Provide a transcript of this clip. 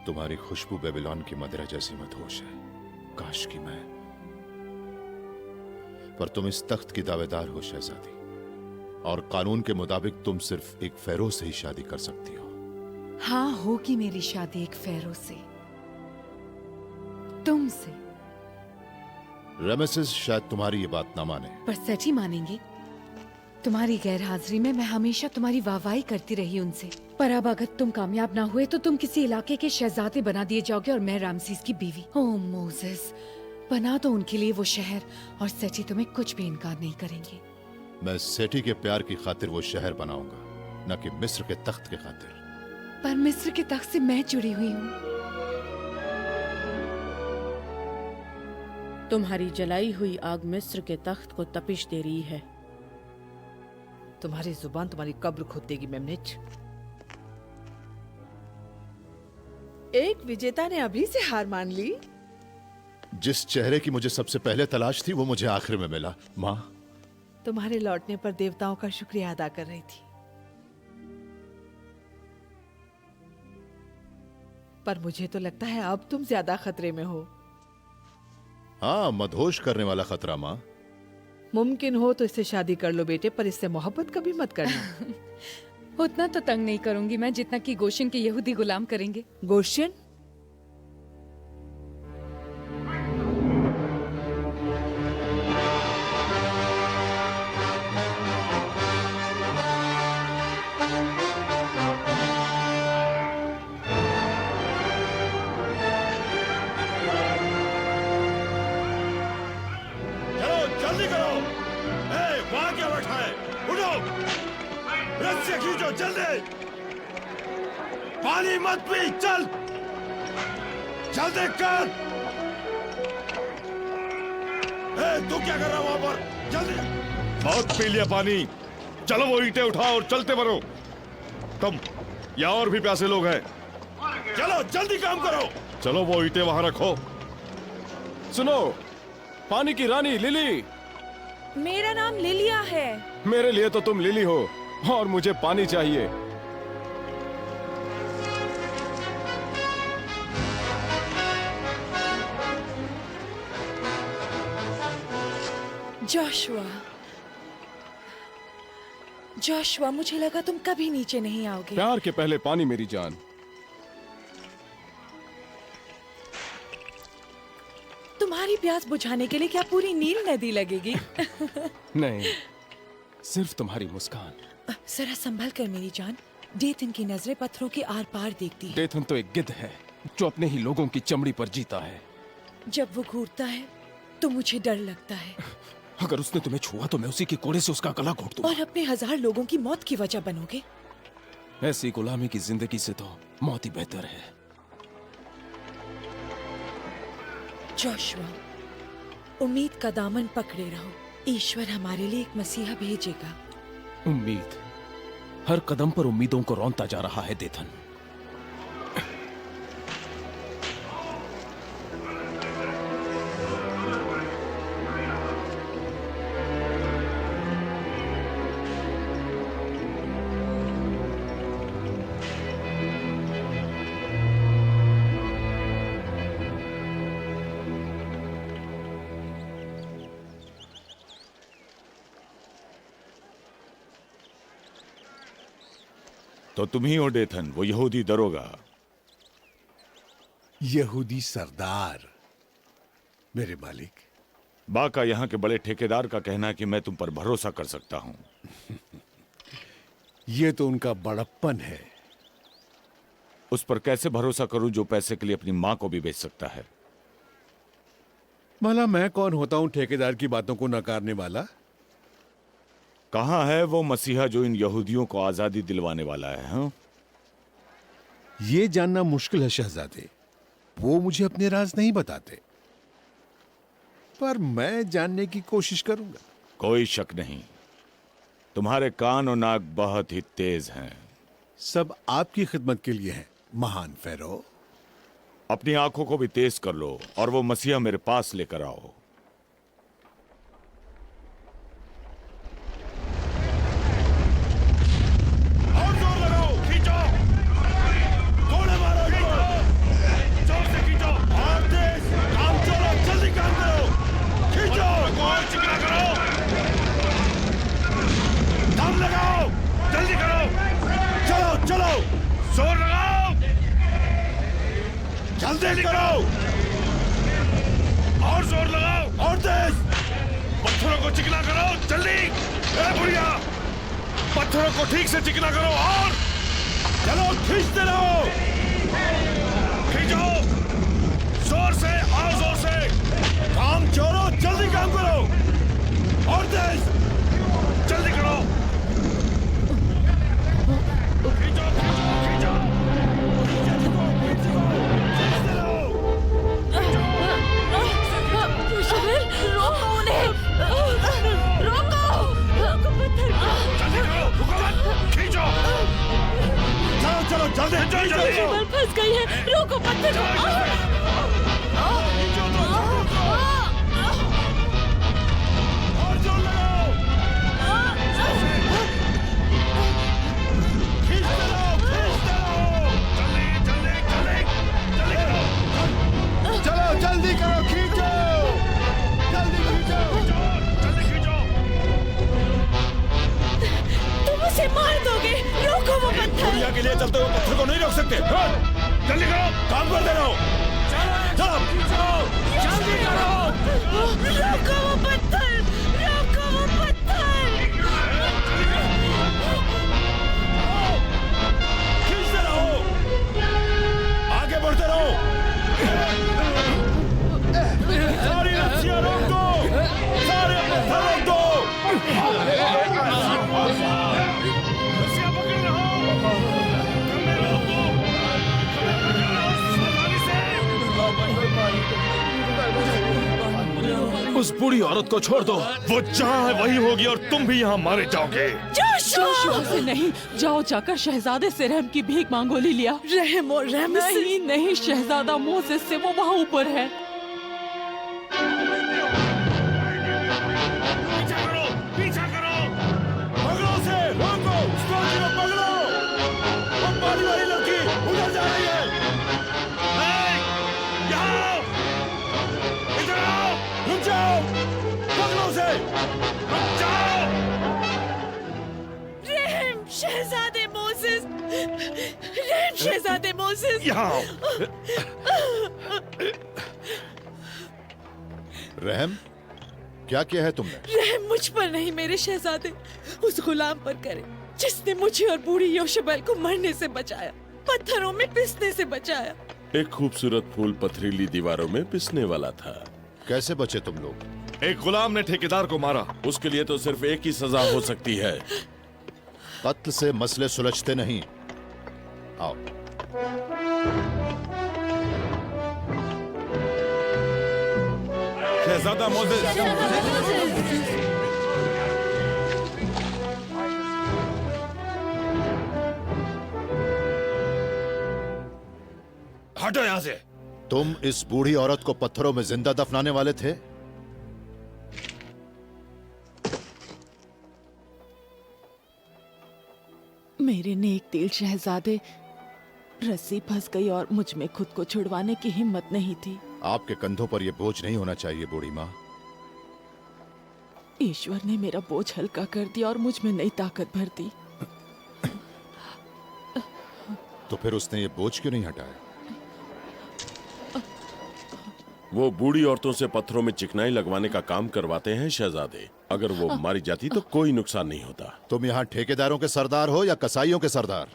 तुम्हारी खुशबू बेबीलोन की मदिरा जैसी मदहोश है। काश कि मैं, पर तुम इस तख्त की दावेदार हो शहजादी, और कानून के मुताबिक तुम सिर्फ एक फेरो से ही शादी कर सकती हो। हाँ, होगी मेरी शादी एक फेरो से, तुमसे। रेमेसिस शायद तुम्हारी ये बात ना माने, पर सेठी मानेंगे। तुम्हारी गैरहाजिरी में मैं हमेशा तुम्हारी वाहवाही करती रही उनसे, पर अब अगर तुम कामयाब ना हुए तो तुम किसी इलाके के शहजादे बना दिए जाओगे और मैं रामसीस की बीवी। ओह मोसेस, बना दो उनके लिए वो शहर और सेठी तुम्हें कुछ भी इनकार नहीं करेंगे। मैं सेठी के प्यार की खातिर वो शहर बनाऊंगा, न कि मिस्र के तख्त के खातिर। पर मिस्र के तख्त से मैं जुड़ी हुई हूँ। तुम्हारी जलाई हुई आग मिस्र के तख्त को तपिश दे रही है। तुम्हारी जुबान तुम्हारी कब्र खोद देगी मेमनिच। एक विजेता ने अभी से हार मान ली। जिस चेहरे की मुझे सबसे पहले तलाश थी वो मुझे आखिर में मिला। माँ, तुम्हारे लौटने पर देवताओं का शुक्रिया अदा कर रही थी, पर मुझे तो लगता है अब तुम ज्यादा खतरे में हो। हाँ, मदहोश करने वाला खतरा माँ। मुमकिन हो तो इससे शादी कर लो बेटे, पर इससे मोहब्बत कभी मत करना। उतना तो तंग नहीं करूंगी मैं जितना कि गोशन के यहूदी गुलाम करेंगे। गोशन? जल्दी करो। वहां क्या बैठा है? उठो, रस्सी खींचो जल्दी। पानी मत पी, चल जल्दी कर। तू क्या कर रहा वहां पर? जल्दी। बहुत पी लिया पानी, चलो वो ईंटें उठाओ और चलते बनो। तुम या और भी प्यासे लोग हैं, चलो जल्दी काम करो। चलो वो ईंटें वहां रखो। सुनो, पानी की रानी लिली। मेरा नाम लिलिया है। मेरे लिए तो तुम लिली हो और मुझे पानी चाहिए। जोशुआ, जोशुआ, मुझे लगा तुम कभी नीचे नहीं आओगे। प्यार के पहले पानी मेरी जान। तुम्हारी प्यास बुझाने के लिए क्या पूरी नील नदी लगेगी? नहीं, सिर्फ तुम्हारी मुस्कान। जरा संभल कर मेरी जान, डेथन की नजरें पत्थरों के आर पार देखती है। डेथन तो एक गिद्ध है जो अपने ही लोगों की चमड़ी पर जीता है। जब वो घूरता है तो मुझे डर लगता है। अगर उसने तुम्हें छुआ तो मैं उसी के कोड़े से उसका गला घोट दूंगा। और अपने 1000 लोगों की मौत की वजह बनोगे। ऐसी गुलामी की जिंदगी से तो मौत ही बेहतर है। जोशुआ, उम्मीद का दामन पकड़े रहो, ईश्वर हमारे लिए एक मसीहा भेजेगा। उम्मीद, हर कदम पर उम्मीदों को रौंदता जा रहा है डेथन। तो तुम ही हो डेथन, वो यहूदी दरोगा। यहूदी सरदार, मेरे मालिक। बाका यहाँ के बड़े ठेकेदार का कहना है कि मैं तुम पर भरोसा कर सकता हूँ। ये तो उनका बड़प्पन है। उस पर कैसे भरोसा करूं जो पैसे के लिए अपनी माँ को भी बेच सकता है? भला मैं कौन होता हूं ठेकेदार की बातों को नकारने वाला? कहाँ है वो मसीहा जो इन यहूदियों को आजादी दिलवाने वाला है? हाँ? ये जानना मुश्किल है शहजादे, वो मुझे अपने राज नहीं बताते, पर मैं जानने की कोशिश करूंगा। कोई शक नहीं, तुम्हारे कान और नाक बहुत ही तेज हैं। सब आपकी खिदमत के लिए हैं, महान फेरो। अपनी आंखों को भी तेज कर लो और वो मसीहा मेरे पास लेकर आओ। और जोर लगाओ, खींचो, गोले मारो इसको। चलो, जोर लगाओ, जल्दी करो, और जोर लगाओ, और तेज, पत्थरों को चिकना करो, जल्दी। ए बुढ़िया, पत्थरों को ठीक से चिकना करो, और चलो खींचते रहो, खींचो, जोर से, आओ जोर से, काम छोड़ो, जल्दी काम करो, और तेज, जल्दी करो, खींचो, खींचो, खींचो, खींचते रहो, रोको उन्हें, रोको पत्थर को। जल्दी करो, रुको मत, खींचो, चलो चलो जल्दी जल्दी, बल फंस गई है, रोको पत्थर को। और जोर लगाओ, खींचते रहो, जल्दी जल्दी जल्दी जल्दी करो, चलो जल्दी करो, खींचो, जल्दी खींचो, जल्दी खींचो, तुम उसे मार दोगे, रोको वो पत्थर। दुनिया के लिए चलते हुए पत्थर को नहीं रोक सकते, जल्दी करो, काम कर दे रहा हूं, चलो जल्दी करो, रोको वो पत्थर, रोको वो पत्थर। खींचते रहो, आगे बढ़ते रहो, सारी रस्सियां रोक दो, सारे पत्थर रोक दो, रस्सियां पकड़ रहो, खंभे रोक दो, खंभे पकड़ रहो, सावधानी से। उस बूढ़ी औरत को छोड़ दो। वो जहाँ है वही होगी और तुम भी यहाँ मारे जाओगे। जोशुआ से नहीं, जाओ जाकर शहजादे से रहम की भीख मांगो लिलिया। रहम और रहम नहीं नहीं, शहजादा मोसेस से वो वहाँ ऊपर है। पीछा करो, पीछा करो, पकड़ो उसे, रोको, स्टोरी को पकड़ो, वो पानी वाली लड़की उधर जा रही है, यहाँ आओ, इधर आओ, रुक जाओ, पकड़ो उसे, रुक जाओ, रहम शहजादे मोसेस, रहम शहजादे मोसेस। यहाँ आओ। रहम, क्या किया है तुमने? रहम मुझ पर नहीं मेरे शहजादे, उस गुलाम पर करे जिसने मुझे और बूढ़ी योशबेल को मरने से बचाया, पत्थरों में पिसने से बचाया। एक खूबसूरत फूल पथरीली दीवारों में पिसने वाला था। कैसे बचे तुम लोग? एक गुलाम ने ठेकेदार को मारा। उसके लिए तो सिर्फ एक ही सजा हो सकती है। कत्ल से मसले सुलझते नहीं। आओ। शहजादा मोसेस, हटो यहाँ से। तुम इस बूढ़ी औरत को पत्थरों में जिंदा दफनाने वाले थे? मेरे नेक दिल शहजादे, रस्सी फंस गई और मुझ में खुद को छुड़वाने की हिम्मत नहीं थी। आपके कंधों पर यह बोझ नहीं होना चाहिए बूढ़ी माँ। ईश्वर ने मेरा बोझ हल्का कर दिया और मुझ में नई ताकत भर दी। तो फिर उसने ये बोझ क्यों नहीं हटाया? वो बूढ़ी औरतों से पत्थरों में चिकनाई लगवाने का काम करवाते हैं शहजादे। अगर वो मारी जाती तो कोई नुकसान नहीं होता। तुम यहाँ ठेकेदारों के सरदार हो या कसाईयों के सरदार?